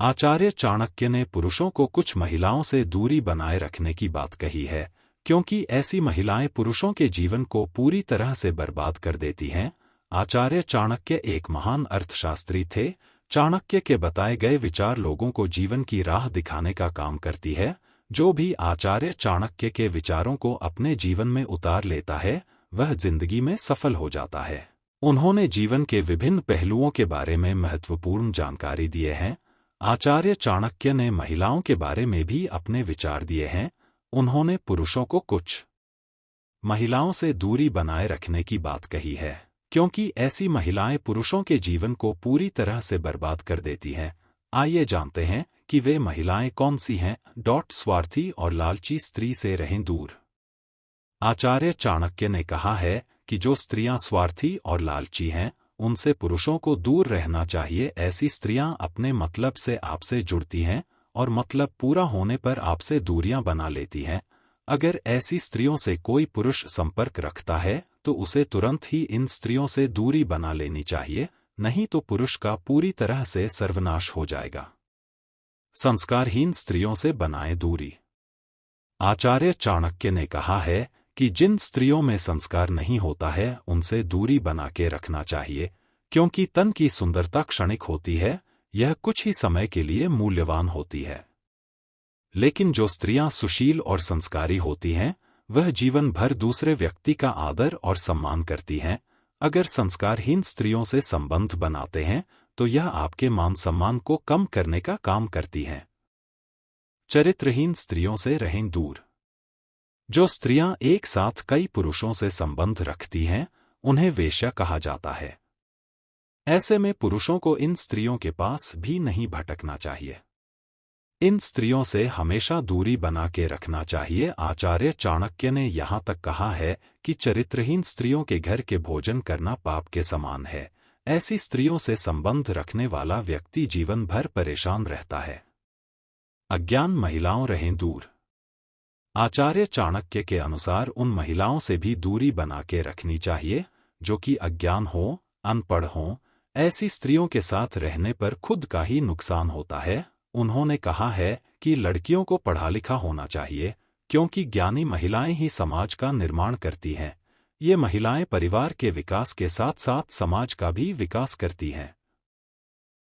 आचार्य चाणक्य ने पुरुषों को कुछ महिलाओं से दूरी बनाए रखने की बात कही है, क्योंकि ऐसी महिलाएं पुरुषों के जीवन को पूरी तरह से बर्बाद कर देती हैं। आचार्य चाणक्य एक महान अर्थशास्त्री थे। चाणक्य के बताए गए विचार लोगों को जीवन की राह दिखाने का काम करती है। जो भी आचार्य चाणक्य के विचारों को अपने जीवन में उतार लेता है, वह जिंदगी में सफल हो जाता है। उन्होंने जीवन के विभिन्न पहलुओं के बारे में महत्वपूर्ण जानकारी दिए हैं। आचार्य चाणक्य ने महिलाओं के बारे में भी अपने विचार दिए हैं। उन्होंने पुरुषों को कुछ महिलाओं से दूरी बनाए रखने की बात कही है, क्योंकि ऐसी महिलाएं पुरुषों के जीवन को पूरी तरह से बर्बाद कर देती हैं। आइए जानते हैं कि वे महिलाएं कौन सी हैं। स्वार्थी और लालची स्त्री से रहें दूर। आचार्य चाणक्य ने कहा है कि जो स्त्रियां स्वार्थी और लालची हैं, उनसे पुरुषों को दूर रहना चाहिए। ऐसी स्त्रियां अपने मतलब से आपसे जुड़ती हैं और मतलब पूरा होने पर आपसे दूरियां बना लेती हैं। अगर ऐसी स्त्रियों से कोई पुरुष संपर्क रखता है तो उसे तुरंत ही इन स्त्रियों से दूरी बना लेनी चाहिए, नहीं तो पुरुष का पूरी तरह से सर्वनाश हो जाएगा। संस्कारहीन स्त्रियों से बनाएं दूरी। आचार्य चाणक्य ने कहा है कि जिन स्त्रियों में संस्कार नहीं होता है, उनसे दूरी बना के रखना चाहिए, क्योंकि तन की सुंदरता क्षणिक होती है, यह कुछ ही समय के लिए मूल्यवान होती है। लेकिन जो स्त्रियां सुशील और संस्कारी होती हैं, वह जीवन भर दूसरे व्यक्ति का आदर और सम्मान करती हैं। अगर संस्कारहीन स्त्रियों से संबंध बनाते हैं तो यह आपके मान सम्मान को कम करने का काम करती हैं। चरित्रहीन स्त्रियों से रहें दूर। जो स्त्रियां एक साथ कई पुरुषों से संबंध रखती हैं, उन्हें वेश्या कहा जाता है। ऐसे में पुरुषों को इन स्त्रियों के पास भी नहीं भटकना चाहिए। इन स्त्रियों से हमेशा दूरी बना के रखना चाहिए। आचार्य चाणक्य ने यहाँ तक कहा है कि चरित्रहीन स्त्रियों के घर के भोजन करना पाप के समान है। ऐसी स्त्रियों से संबंध रखने वाला व्यक्ति जीवन भर परेशान रहता है। अज्ञान महिलाओं रहें दूर। आचार्य चाणक्य के अनुसार उन महिलाओं से भी दूरी बना के रखनी चाहिए जो कि अज्ञान हो, अनपढ़ हों। ऐसी स्त्रियों के साथ रहने पर खुद का ही नुकसान होता है। उन्होंने कहा है कि लड़कियों को पढ़ा लिखा होना चाहिए, क्योंकि ज्ञानी महिलाएं ही समाज का निर्माण करती हैं। ये महिलाएं परिवार के विकास के साथ साथ समाज का भी विकास करती हैं।